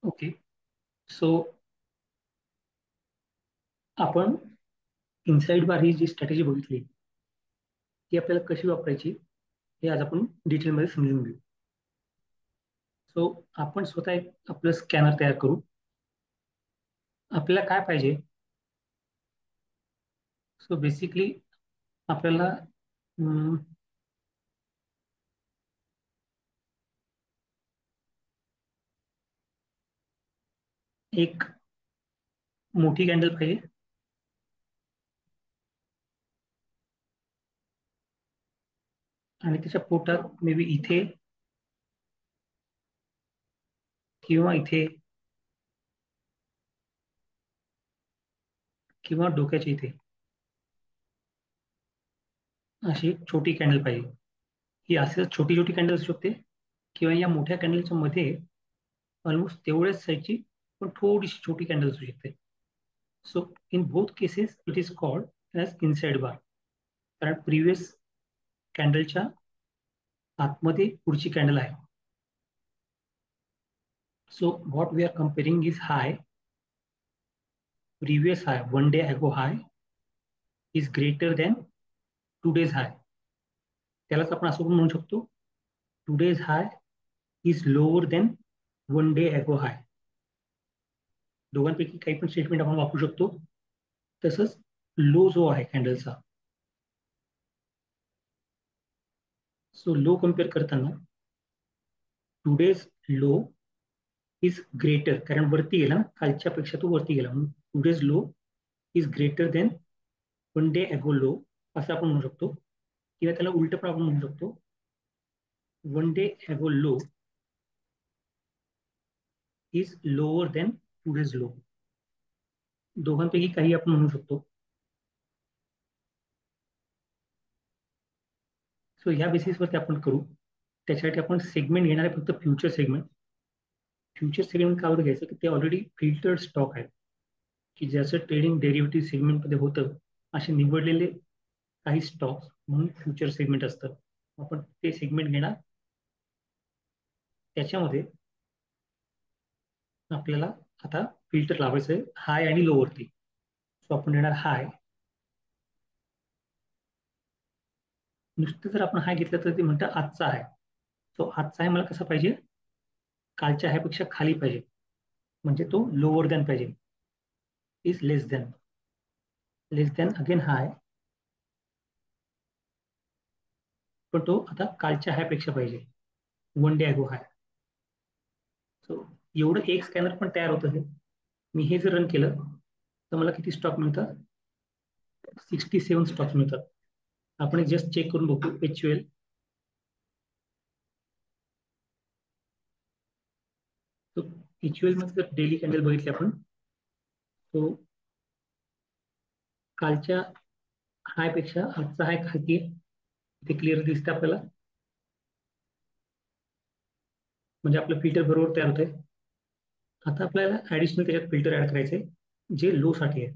Okay. So आपण inside बार ही जी strategy बघितली ती आपल्याला कशी वापरायची हे आज आपण डिटेलमध्ये समजून घेऊ. सो आपण स्वतः एक आपलं स्कॅनर तयार करू. आपल्याला काय पाहिजे? सो बेसिकली आपल्याला अं, एक मोठी कॅन्डल पाहिजे आणि त्याच्या पोटात मे बी इथे किंवा इथे किंवा डोक्याच्या इथे अशी एक छोटी कॅन्डल पाहिजे. ही असं छोटी छोटी कॅन्डल असू शकते किंवा या मोठ्या कॅन्डलच्या मध्ये ऑलमोस्ट तेवढ्याच साईजची पण थोडीशी छोटी कॅन्डल असू शकते. So in both cases it is called as inside bar, कारण प्रिव्हियस कॅन्डलच्या आतमध्ये पुढची कॅन्डल आहे. So what we are comparing is high, previous high, 1 day ago high is greater than today's high. त्यालाच आपण असं पण म्हणू शकतो, today's high is lower than 1 day ago high. दोघांपैकी काही पण स्टेटमेंट आपण वापरू शकतो. तसंच लो जो आहे कॅन्डलचा, सो लो कम्पेअर करताना टुडेज लो इज ग्रेटर, कारण वरती गेला ना, खालच्या पेक्षा तो वरती गेला म्हणून today's low is greater than 1 day ago low असं आपण म्हणू शकतो. किंवा त्याला उलट पण आपण म्हणू शकतो, 1 day ago low is lower than today's low. दोघांपैकी काही आपण म्हणू शकतो. सो ह्या बेसिसवरती आपण करू. त्याच्यासाठी आपण सेगमेंट घेणार आहे, फक्त फ्युचर सेगमेंट. फ्युचर सेगमेंट कावर घ्यायचं की ते ऑलरेडी फिल्टर्ड स्टॉक आहे, की ज्याचं ट्रेडिंग डेरिव्हेटिव्ह सेगमेंटमध्ये होतं असे निवडलेले काही स्टॉक्स म्हणून फ्युचर सेगमेंट असतं. आपण ते सेगमेंट घेणार. त्याच्यामध्ये आपल्याला आता फिल्टर लावायचं आहे हाय आणि लो वरती. सो आपण घेणार हाय. नुसतं जर आपण हाय घेतलं तर ते म्हणतं आजचा आहे. सो आजचा आहे मला कसा पाहिजे? कालच्या ह्यापेक्षा खाली पाहिजे, म्हणजे तो लोअर दॅन पाहिजे. इज लेस दॅन अगेन हाय, पण तो आता कालच्या हायपेक्षा पाहिजे, 1 day अगो हाय. सो एवढं एक स्कॅनर पण तयार होतं. हे मी हे जर रन केलं तर मला किती स्टॉक मिळतात? 67 स्टॉक्स मिळतात. आपण जस्ट चेक करून बघू. HUL HUL मध्ये जर डेली कॅन्डल बघितली आपण, तो कालच्या हाय पेक्षा आजचा हाय खाली आहे. ते क्लिअर दिसतं आपल्याला, म्हणजे आपलं फिल्टर बरोबर तयार होतंय. आता आपल्याला ऍडिशनल त्याच्यात फिल्टर ऍड करायचे जे लो साठी आहे.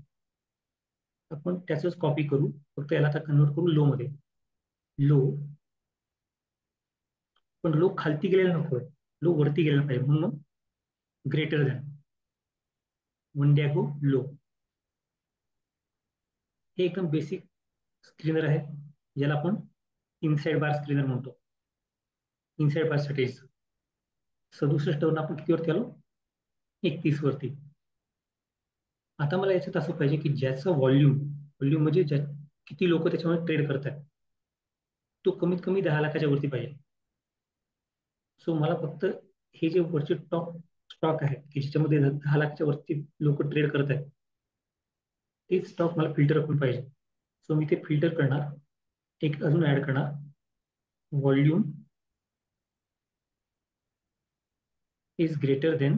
आपण त्याच कॉपी करू, फक्त याला आता कन्वर्ट करू लो मध्ये. लो, पण लो खालती गेलेला नको, लो वरती गेलेला पाहिजे, म्हणून मग ग्रेटर दॅन 1 day अगो लो. हे एकदम बेसिक स्क्रीनर आहे, ज्याला आपण इनसाइड बार स्क्रीनर म्हणतो. इनसाइड बार स्ट्रॅटेजी 67 वरून आपण कितीवरती आलो? 31 वरती. आता मला याच्यात असं पाहिजे की ज्याचं व्हॉल्यूम व्हॉल्यूम म्हणजे किती लोक त्याच्यामध्ये ट्रेड करतात, तो कमीत कमी 10 लाखाच्या वरती पाहिजे. सो मला फक्त हे जे वरचे टॉप स्टॉक आहेत की ज्याच्यामध्ये 10 लाखाच्या वरती लोक ट्रेड करत आहेत, तेच स्टॉक मला फिल्टर करून पाहिजे. सो मी ते फिल्टर करणार. एक अजून ऍड करणार, व्हॉल्यूम इज ग्रेटर देन,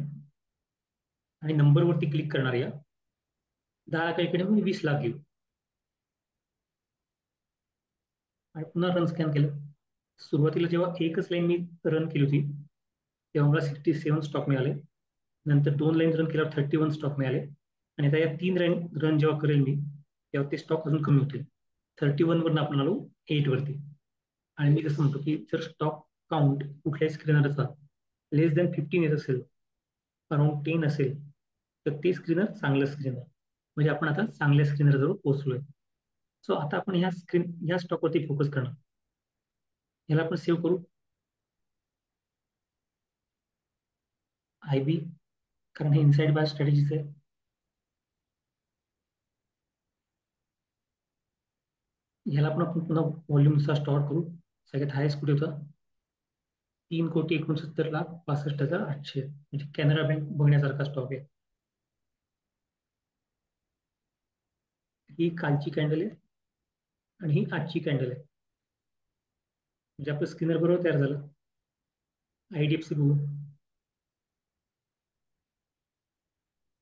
आणि नंबर वरती क्लिक करणार. या 10 लाखाकडे मी 20 लाख घेऊ आणि पुन्हा रन स्कॅन केलं. सुरुवातीला जेव्हा एकच लाईन मी रन केली होती तेव्हा मला 67 स्टॉक मिळाले. नंतर 2 लाईन रन केल्यावर 31 स्टॉक मिळाले. आणि आता या 3 लाईन रन जेव्हा करेल मी तेव्हा ते स्टॉक अजून कमी होतील. 31 वरून आपण आलो 8 वरती. आणि मी जसं म्हणतो की जर स्टॉक काउंट कुठल्याही स्क्रीनरचा लेस दॅन 15 येत असेल अराउंड 10 असेल तर ते स्क्रीनर चांगलं स्क्रीनर. म्हणजे आपण आता चांगल्या स्क्रीनर जवळ पोहोचलोय. सो आता आपण ह्या स्टॉकवरती फोकस करणार. ह्याला आपण सेव्ह करू. IB, कारण हे इनसाइड बाय स्ट्रॅटेजीच आहे. ह्याला पण आपण पुन्हा व्हॉल्यूमचा स्टॉर करू. सगळ्यात हायस्ट कुठे होता? 3,69,62,65,800, म्हणजे कॅनरा बँक बघण्यासारखा स्टॉक आहे. ही कालची कॅन्डल आहे आणि ही आजची कॅन्डल आहे. म्हणजे आपलं स्क्रीनर बरोबर तयार झालं. IDFC बघू.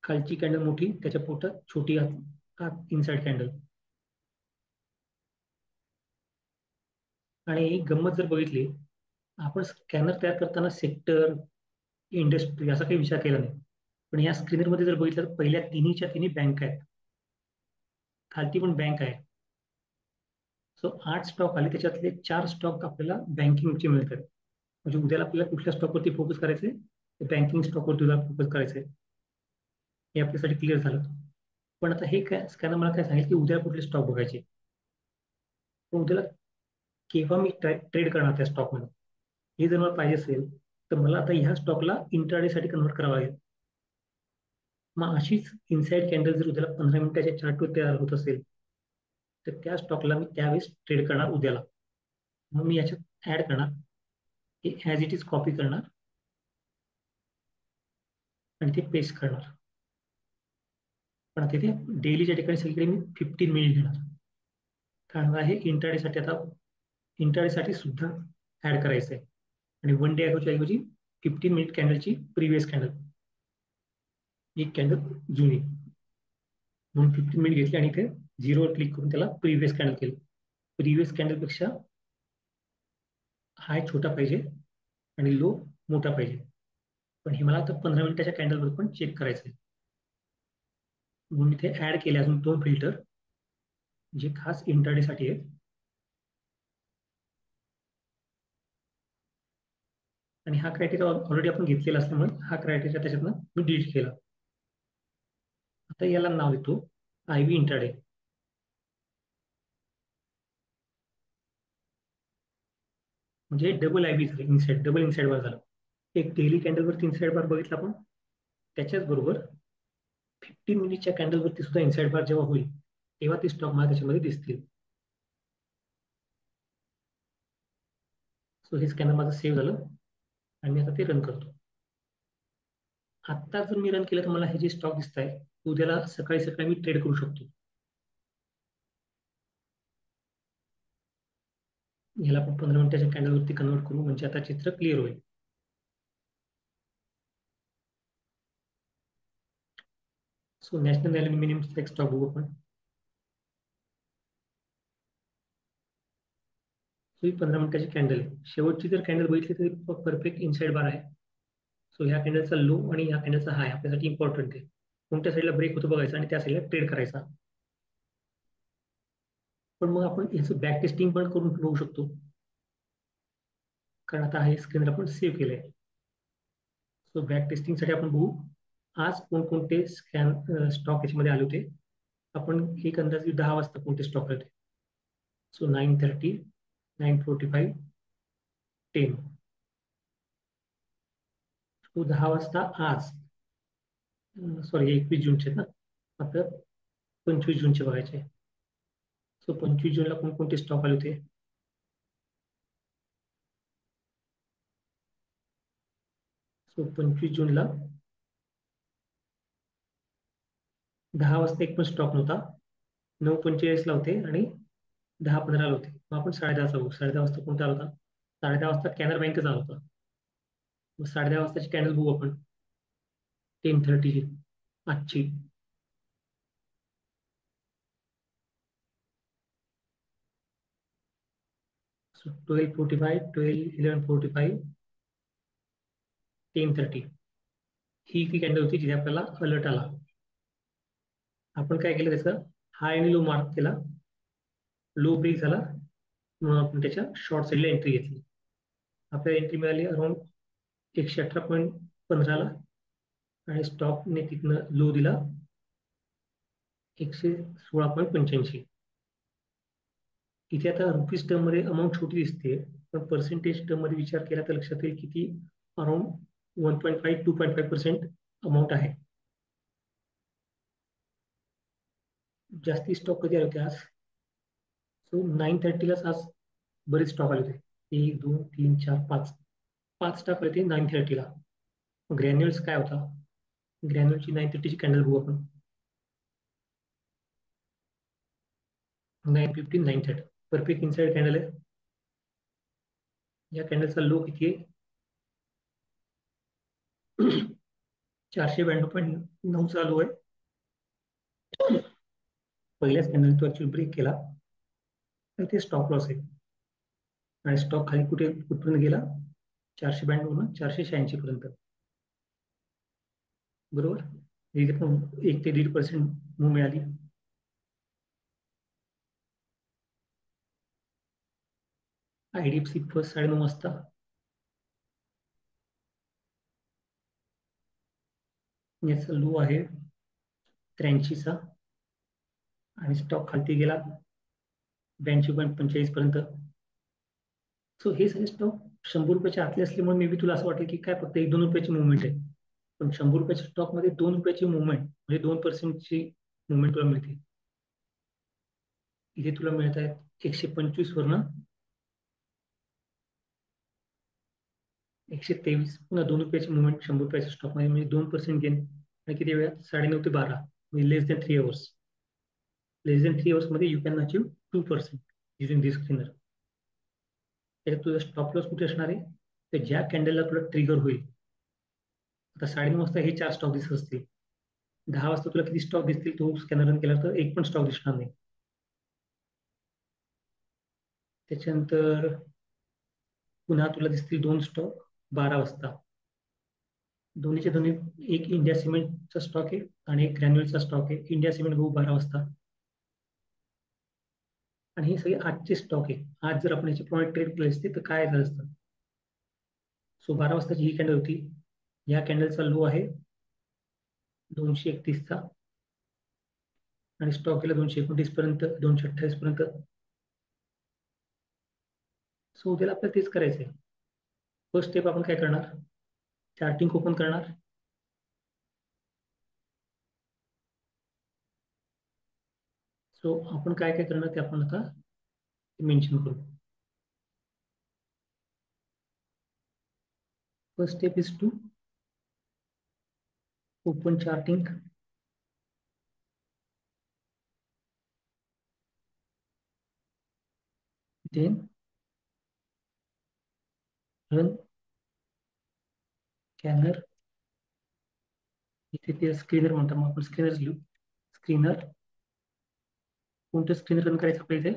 खालची कॅन्डल मोठी, त्याच्या पोटात छोटी इनसाइड कॅन्डल. आणि ही गंमत जर बघितली, आपण स्कॅनर तयार करताना सेक्टर, इंडस्ट्री असा काही विचार केला नाही. पण या स्क्रीनरमध्ये जर बघितलं तर पहिल्या तिन्हीच्या तिन्ही बँक आहेत, खालती पण बँक आहे. सो 8 स्टॉक आले, त्याच्यातले 4 स्टॉक आपल्याला बँकिंगचे मिळतात. म्हणजे उद्याला आपल्याला कुठल्या स्टॉकवरती फोकस करायचंय? बँकिंग स्टॉकवरती फोकस करायचंय. हे आपल्यासाठी क्लिअर झालं. पण आता हे काय स्कॅनर मला काय सांगेल की उद्या कुठले स्टॉक बघायचे, पण उद्याला केव्हा मी ट्रेड करणार त्या स्टॉकमध्ये, हे जर मला पाहिजे असेल तर मला आता ह्या स्टॉकला इंट्राडे साठी कन्वर्ट करावं लागेल. मग अशीच इनसाइड कॅन्डल जर उद्याला 15 मिनिटाच्या चार्टवर तयार होत असेल तर त्या स्टॉकला मी त्यावेळेस ट्रेड करणार उद्याला. मग मी याच्यात ऍड करणार, हे ॲज इट इज कॉपी करणार आणि ते पेस्ट करणार. पण आता इथे डेलीच्या ठिकाणी सगळीकडे मी 15 मिनिट घेणार, कारण मला हे इंट्राडे साठी सुद्धा ऍड करायचं आहे. आणि वन डे ऐवजी 15 मिनिट कॅन्डलची प्रिव्हियस कॅन्डल, एक कॅन्डल जुनी, म्हणून 15 मिनिट घेतली आणि इथे झिरोवर क्लिक करून त्याला प्रिव्हियस कॅन्डल केलं. प्रिव्हियस कॅन्डलपेक्षा हाय छोटा पाहिजे आणि लो मोठा पाहिजे. पण हे मला आता 15 मिनिटाच्या कॅन्डलवर पण चेक करायचं आहे. म्हणून इथे ऍड केले अजून 2 फिल्टर जे खास इंट्राडे साठी आहेत. आणि हा क्रायटेरिया ऑलरेडी आपण घेतलेला असल्यामुळे हा क्रायटेरिया त्याच्यातनं मी डिलीट केला. आता याला नाव देतो IB इंट्राडे. म्हणजे डबल IB झालं, इनसाइड डबल इनसाइड बार झालं. एक डेली कॅन्डलवरती इनसाइड बार बघितला आपण, त्याच्याच बरोबर 15 मिनिटच्या कॅन्डलवरती सुद्धा इनसाइड बार जेव्हा होईल तेव्हा ते स्टॉक मला त्याच्यामध्ये दिसतील. सो हे स्कॅनर माझं सेव्ह झालं आणि मी आता ते रन करतो. आत्ता जर मी रन केलं तर मला हे जे स्टॉक दिसत आहे उद्याला सकाळी सकाळी मी ट्रेड करू शकतो. याला आपण 15 मिनिटाच्या कॅन्डलवरती कन्वर्ट करू, म्हणजे आता चित्र क्लिअर होईल. सो नॅशनल ॲल्युमिनियम एक स्टॉक बघू आपण. सो ही 15 मिनिटाची कॅन्डल आहे. शेवटची जर कॅन्डल बघितली तरी परफेक्ट इनसाइड बार आहे. सो ह्या कॅन्डलचा लो आणि ह्या कॅन्डलचा हाय आपल्यासाठी इम्पॉर्टंट आहे. कोणत्या साईडला ब्रेक होतो बघायचा आणि त्या साईडला ट्रेड करायचा. पण मग आपण याचं बॅक टेस्टिंग पण करून बघू शकतो, कारण आता हे स्क्रीनर आपण सेव्ह केलंय. सो बॅक टेस्टिंगसाठी आपण बघू आज कोणकोणते स्टॉक याच्यामध्ये आले होते. आपण एक अंदाजे 10 वाजता कोणते स्टॉक आले होते. सो 9:30, 9:45, 10. सो 10 वाजता आज, सॉरी 21 जूनचे ना, आता 25 जूनचे बघायचे. सो 25 जूनला कोणकोणते स्टॉक आले होते? सो 25 जूनला 10 वाजता एक पण स्टॉक नव्हता, 9:45 होते आणि 10:15 होते. मग आपण 10:30 बघू. 10:30 वाजता कोणता आला होता? 10:30 वाजता कॅनरा बँकचा आला होता. मग 10:30 वाजताची कॅन्डल बघू आपण, 10:30ची आजची. सो 12:45, 12, 11:45, 10:30 ही ती कॅन्डल होती जिथे आपल्याला अलर्ट आला. आपण काय केलं, त्याचं हाय आणि लो मार्क केला, लो ब्रेक झाला म्हणून आपण त्याच्या शॉर्ट साईडला एंट्री घेतली. आपल्याला एंट्री मिळाली अराउंड 118.15 ला. आणि स्टॉकने तिथनं लो दिला 116.85. इथे आता रुपीज टर्म मध्ये अमाऊंट छोटी दिसते, पण पर्सेंटेज टर्म मध्ये विचार केला तर लक्षात येईल किती अराउंड 1.5 2.5% अमाऊंट आहे. जास्ती स्टॉक कधी आले होते आज? सो 9:30लाच आज बरेच स्टॉक आले होते. 1 2 3 4 5 5 स्टॉक आले होते 9:30ला. ग्रॅन्युअल्स काय होता? ग्रॅन्युअलची 9:30ची कॅन्डल बघू आपण. 9:15 9:30 परफेक्ट इनसाइड कॅन्डल आहे. या कॅन्डलचा लो किती आहे? 492.9 चालू आहे. पहिल्याच कॅन्डल तो ऍक्च्युअली ब्रेक केला तर ते स्टॉप लॉस आहे. आणि स्टॉक खाली कुठपर्यंत गेला? 492 486 पर्यंत. बरोबर, इथे पण 1 ते 1.5% मूव मिळाली. IDFC फर्स्ट 9:30 वाजता. याचा लो आहे 83चा आणि स्टॉक खालती गेला 82.45 पर्यंत. सो हे सगळे स्टॉक 100 रुपयाच्या आतले असल्यामुळे मे बी तुला असं वाटेल की काय फक्त 1 2 रुपयाची मुवमेंट आहे, पण 100 रुपयाच्या स्टॉक मध्ये 2 रुपयाची मुवमेंट म्हणजे 2%ची मुवमेंट तुला मिळते. इथे तुला मिळत आहेत 125 वरनं 123, पुन्हा 2 रुपयाची मुवमेंट 100 रुपयाच्या स्टॉक मध्ये म्हणजे 2% गेन. आणि किती वेळात? 9:30 ते 12 म्हणजे लेस देन 3 आवर्स मध्ये you can achieve 2% using this screener. त्याच्यात तुझा स्टॉप लॉस कुठे असणार आहे? तर ज्या कॅन्डलला तुला ट्रिगर होईल. आता 9:30 वाजता हे 4 स्टॉक दिसत असतील, 10 वाजता तुला किती स्टॉक दिसतील? तो स्कॅनर रन केला तर एक पण स्टॉक दिसणार नाही. त्याच्यानंतर पुन्हा तुला दिसतील 2 स्टॉक 12 वाजता. दोन्हीच्या दोन्ही, एक इंडिया सिमेंटचा स्टॉक आहे आणि एक ग्रॅन्युअलचा स्टॉक आहे. इंडिया सिमेंट बघू 12 वाजता. आणि हे सगळे आजचे स्टॉक आहे. आज जर आपण याचे पॉईंट ट्रेड केले असते तर काय झालं असतं? सो 12 वाजताची ही कॅन्डल होती. या कॅन्डलचा लो आहे 231चा आणि स्टॉक गेला 229 पर्यंत, 228 पर्यंत. सो उद्याला आपल्याला तेच करायचंय. फर्स्ट स्टेप आपण काय करणार? चार्टिंग ओपन करणार. सो आपण काय काय करणार ते आपण आता मेन्शन करू. First step is to open charting. Then run scanner. इथे ते स्क्रीनर म्हणतात, मग आपण स्क्रीनर लिहू. स्क्रीनर, कोणतं स्क्रीनर रन करायचं आपल्या इथे?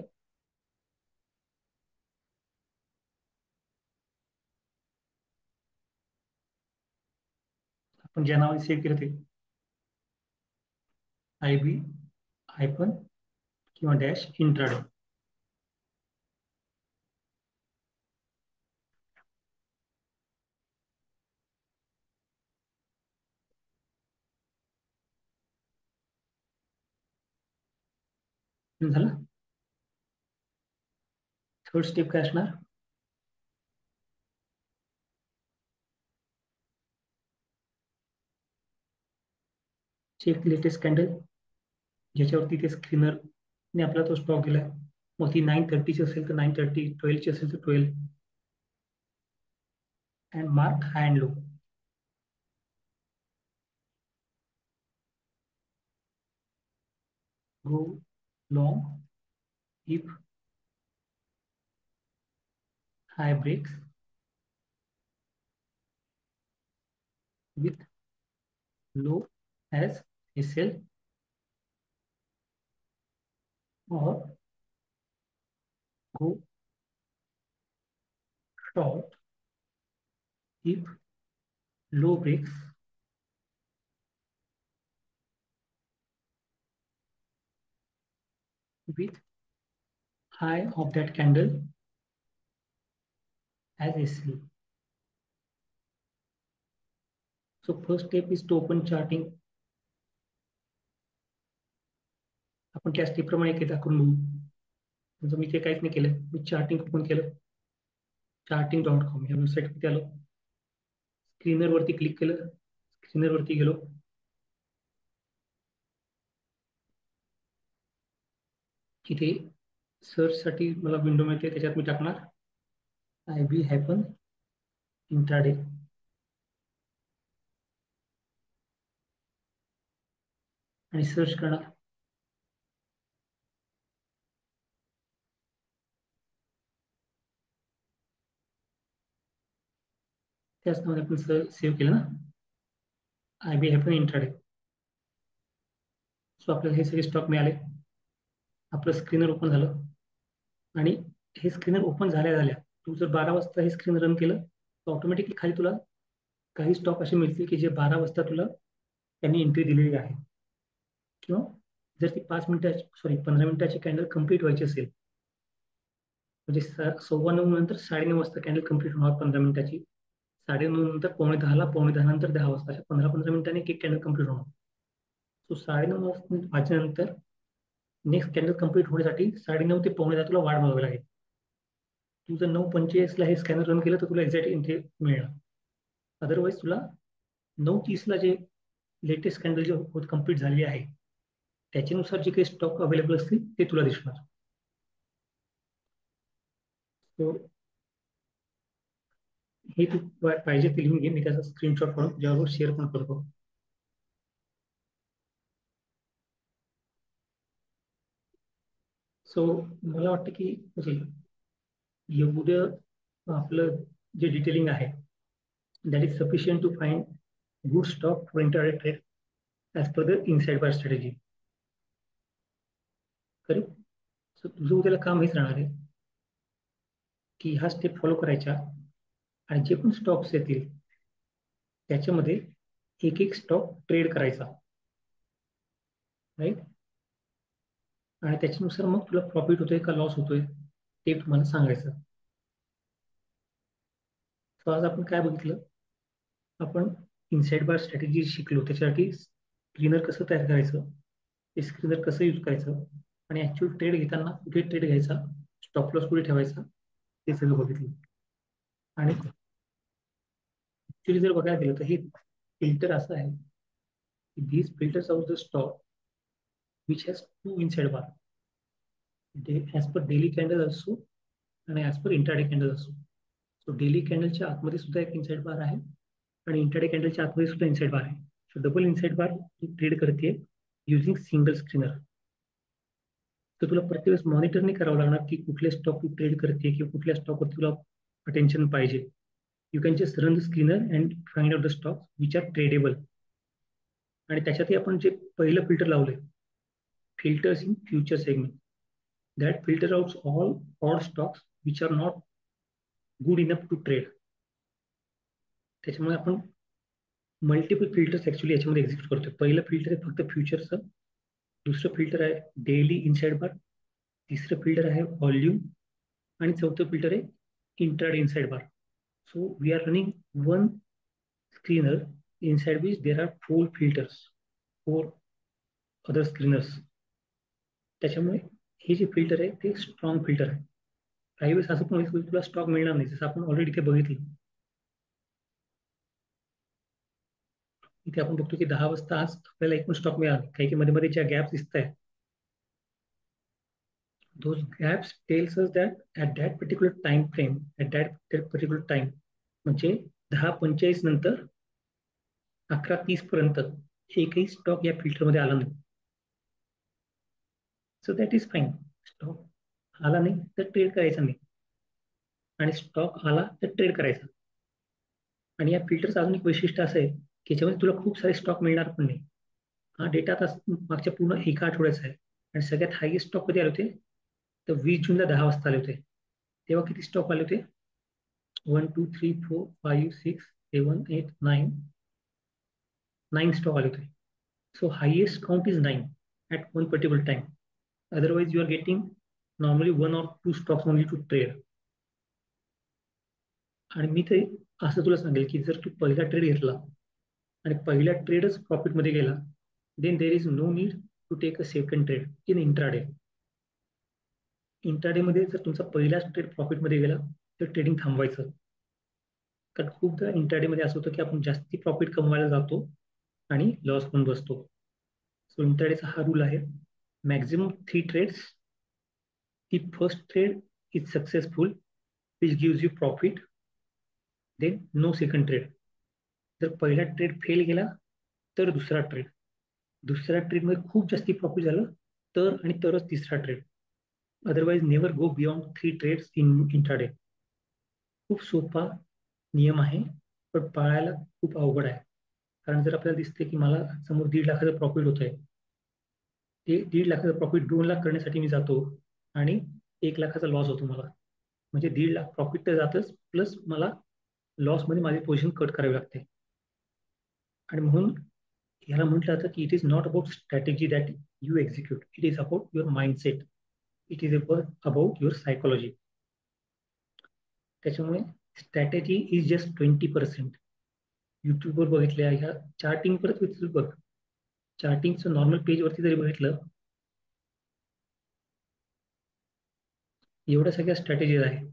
आपण ज्या नावाने सेव्ह केलं ते IB हायफन किंवा डॅश इंट्राडे. झालं. थर्ड स्टेप काय असणार? चेक लेटेस्ट कॅन्डल, ज्याच्यावरती ते स्क्रीनरने आपला तो स्टॉक गेलाय. मग ती 9:30ची असेल तर 9:30, 12ची असेल तर 12. And mark high and low. Go long if high breaks with low as SL, or go short if low breaks with high of that candle as SL. So first step is to open charting. आपण त्या step प्रमाणे एकदा करून बघू. म्हणजे मी ते काहीच नाही केलं, मी चार्टिंग ओपन केलं, charting.com या वेबसाईट वरती आलो, स्क्रीनर वरती क्लिक केलं, स्क्रीनर वरती गेलो, इथे सर्च साठी मला विंडो मिळते, त्याच्यात मी टाकणार IB हायफन इंट्राडे आणि सर्च करणार. त्याच नावाने आपण सेव्ह केलं ना, IB हायफन इंट्राडे. सो आपल्याला हे सगळे स्टॉक मिळाले. आपलं स्क्रीनर ओपन झालं आणि हे स्क्रीनर ओपन झाल्या तू जर 12 वाजता हे स्क्रीन रन केलं तर ऑटोमॅटिकली खाली तुला काही स्टॉक असे मिळतील की जे 12 वाजता तुला त्यांनी एंट्री दिलेली आहे. किंवा जर ती 15 मिनिटाची कॅन्डल कंप्लीट व्हायची असेल, म्हणजे 9:15 नंतर 9:30 वाजता कॅन्डल कंप्लीट होणार 15 मिनिटाची, 9:30 नंतर 9:45ला, 9:45 नंतर 10 वाजता, अशा 15-15 मिनिटांनी एक कॅन्डल कंप्लीट होणार. सो 9:30 वाजल्यानंतर नेक्स्ट कॅन्डल कंप्लीट होण्यासाठी 9:30 ते 9:45 तुला वाट बघावी लागेल. तू जर 9:45ला हे स्कॅनर रन केलं तर तुला एक्झॅक्ट एंट्री मिळणार. अदरवाईज तुला 9:30ला जे लेटेस्ट कॅन्डल जे कंप्लीट झाली आहे त्याच्यानुसार जे काही स्टॉक अवेलेबल असतील ते तुला दिसणार. So, हे तू पाहिजे ते लिहून घे, मी त्याचा स्क्रीनशॉट काढून तुझ्याबरोबर शेअर पण करतो. सो मला वाटतं की म्हणजे एवढं आपलं जे डिटेलिंग आहे that is sufficient to find good stock for intraday trade as per the inside bar strategy. Correct. So तुझं उद्याला काम हेच राहणार आहे की हा स्टेप फॉलो करायचा आणि जे पण स्टॉक्स येतील त्याच्यामध्ये एक एक स्टॉक ट्रेड करायचा, राईट. आणि त्याच्यानुसार मग तुला प्रॉफिट होतोय का लॉस होतोय ते तुम्हाला सांगायचं. सो आज आपण काय बघितलं, आपण इनसाइड बार स्ट्रॅटेजी शिकलो, त्याच्यासाठी स्क्रीनर कसं तयार करायचं, ते स्क्रीनर कसं यूज करायचं आणि ऍक्च्युअल ट्रेड घेताना कुठे ट्रेड घ्यायचा, स्टॉप लॉस कुठे ठेवायचा, ते सगळं बघितलं. आणि ऍक्च्युअली जर बघायला गेलं तर हे फिल्टर असं आहे की these filters of the stock which has two inside bar as per daily candle also आणि as per intraday candle also. So daily कॅन्डलच्या आतमध्ये सुद्धा एक इनसाइड बार आहे आणि इंटरडे कॅन्डलच्या आतमध्ये सुद्धा इनसाइड बार आहे. सो डबल इनसाइड बार तू ट्रेड करते युझिंग सिंगल स्क्रीनर. तर तुला प्रत्येक वेळेस मॉनिटर नाही करावं लागणार की कुठल्या स्टॉक तू ट्रेड करते किंवा कुठल्या स्टॉकवर तुला अटेन्शन पाहिजे. You can just run the screener and find out the stock which are tradeable. आणि त्याच्यातही आपण जे पहिलं फिल्टर लावलंय, filters in future segment, that filter out all odd stocks which are not good enough to trade. त्याच्यामुळे आपण multiple filters actually याच्यामध्ये execute करतोय. पहिलं फिल्टर आहे फक्त फ्युचरचं, दुसरं फिल्टर आहे डेली इनसाइड बार, तिसरं फिल्टर आहे व्हॉल्यूम आणि चौथं फिल्टर आहे intraday inside bar. So we are running one screener inside which there are 4 filters, 4 other screeners. त्याच्यामुळे हे जे फिल्टर आहे ते स्ट्रॉंग फिल्टर आहे. काही वेळेस असं पण होईल की तुला स्टॉक मिळणार नाही, जसं आपण ऑलरेडी इथे बघितलं. इथे आपण बघतो की 10 वाजता आज आपल्याला एक पण स्टॉक मिळाला, काही मध्ये मध्ये ज्या गॅप दिसत आहे, those gaps tells us that at that particular time frame, at that particular time, म्हणजे 10:45 नंतर 11:30 पर्यंत एकही स्टॉक या फिल्टरमध्ये आला नाही. So that is fine. Stock आला नाही तर ट्रेड करायचा नाही आणि स्टॉक आला तर ट्रेड करायचा. आणि या फिल्टरचं अजून एक वैशिष्ट्य असं आहे की याच्यामध्ये तुला खूप सारे स्टॉक मिळणार पण नाही. हा डेटा आता मागच्या पूर्ण एका आठवड्याचा आहे आणि सगळ्यात हायएस्ट स्टॉक कधी आले होते तर 20 जूनला 10 वाजता आले होते. तेव्हा किती स्टॉक आले होते, 1 2 3 4 5 6 7 8 9 स्टॉक आले होते. So highest count is 9 at one particular time. Otherwise, you are getting normally 1 or 2 stocks only to trade. आणि मी ते असं तुला सांगेल की जर तू पहिला ट्रेड घेतला आणि पहिला ट्रेडच प्रॉफिटमध्ये गेला, then there is no need to take a second trade in intraday. Intraday मध्ये जर तुमचा पहिलाच ट्रेड प्रॉफिटमध्ये गेला तर ट्रेडिंग थांबवायचं. कारण खूपदा इंट्राडे मध्ये असं होतं की आपण जास्ती प्रॉफिट कमवायला जातो आणि लॉस पण बसतो. सो इंट्राडेचा हा रूल आहे, maximum 3 trades. The first trade is successful which gives you profit, then no second trade. जर पहिला ट्रेड फेल गेला तर दुसरा ट्रेड, दुसऱ्या ट्रेडमध्ये खूप जास्ती प्रॉफिट झालं तर आणि तरच तिसरा trade. Otherwise never go beyond 3 trades in intraday. खूप सोपा नियम आहे, पण पाळायला खूप अवघड आहे. कारण जर आपल्याला दिसते की मला समोर 1.5 लाखाचं प्रॉफिट होत आहे, ते 1.5 लाखाचं प्रॉफिट 2 लाख करण्यासाठी मी जातो आणि 1 लाखाचा लॉस होतो मला, म्हणजे 1.5 लाख प्रॉफिट तर जातच, प्लस मला लॉसमध्ये माझी पोझिशन कट करावी लागते. आणि म्हणून याला म्हटलं जातं की it is not about strategy that you execute, it is about your mindset, it is about your psychology. त्याच्यामुळे स्ट्रॅटेजी इज जस्ट 20%. युट्यूबवर बघितल्या ह्या चार्टिंग परत विचार बघ, चार्टिंगचं नॉर्मल पेजवरती जरी बघितलं, एवढ्या सगळ्या स्ट्रॅटेजीज आहेत.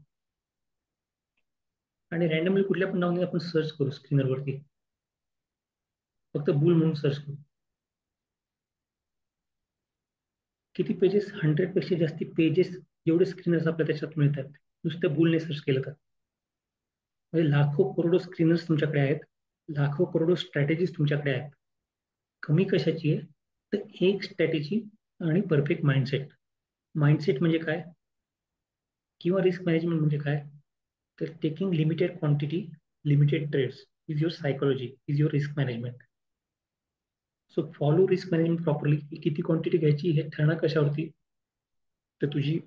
आणि रॅन्डमली कुठल्या पण नावाने आपण सर्च करू स्क्रीनवरती, फक्त बुल म्हणून सर्च करू, किती पेजेस, 100 पेक्षा जास्ती पेजेस एवढे स्क्रीनर्स आपल्याला त्याच्यात मिळतात नुसतं बुलने सर्च केलं तर. म्हणजे लाखो करोडो स्क्रीनर्स तुमच्याकडे आहेत, लाखो करोडो स्ट्रॅटेजीज तुमच्याकडे आहेत. कमी कशाची आहे तर एक स्ट्रॅटेजी आणि परफेक्ट माइंडसेट. माइंडसेट म्हणजे काय किंवा रिस्क मॅनेजमेंट म्हणजे काय, तर taking limited quantity, limited trades is your psychology, is your risk management. So follow risk management properly. किती क्वांटिटी घ्यायची हे ठरणार कशावरती, तर तुझी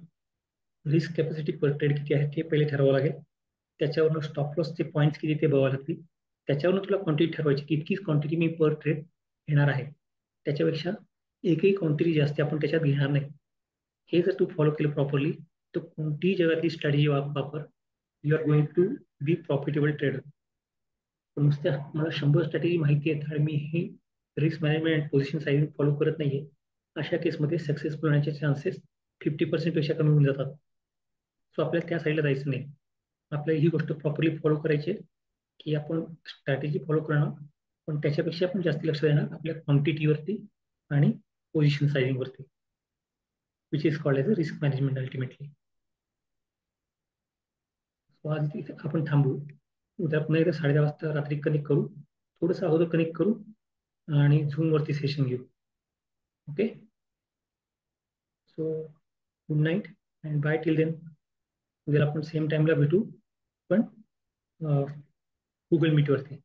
रिस्क कॅपॅसिटी पर ट्रेड किती आहे ते पहिले ठरवावं लागेल. त्याच्यावरून स्टॉप लॉसचे पॉईंट्स किती ते बघावं लागतील. त्याच्यावरून तुला क्वांटिटी ठरवायची की इतकीच क्वांटिटी मी पर ट्रेड घेणार आहे, त्याच्यापेक्षा एकही क्वांटिटी जास्त आपण त्याच्यात घेणार नाही. हे जर तू फॉलो केलं प्रॉपरली तर कोणतीही जगातली स्ट्रॅटेजी वापर, you are going to be profitable trader. नुसत्या मला 100 स्ट्रॅटेजी माहिती आहेत आणि मी ही risk management position sizing follow करत नाहीये, अशा केसमध्ये सक्सेसफुल होण्याचे चान्सेस 50% पेक्षा कमी होऊन जातात. सो आपल्याला त्या साईडला जायचं नाही. आपल्याला ही गोष्ट प्रॉपरली फॉलो करायची आहे की आपण स्ट्रॅटेजी फॉलो करणार, पण त्याच्यापेक्षा आपण जास्त लक्ष देणार आपल्या क्वांटिटीवरती आणि पोझिशन साइजिंगवरती, which is called as a risk management ultimately. So आज इथे आपण थांबू. उद्या पुन्हा एकदा 10:30 वाजता रात्री कनेक्ट करू, थोडंसं अगोदर कनेक्ट करू आणि झूमवरती सेशन घेऊ. Okay, so good night and bye till then. उद्या आपण सेम टाइमला भेटू, पण गुगल मीटवरती.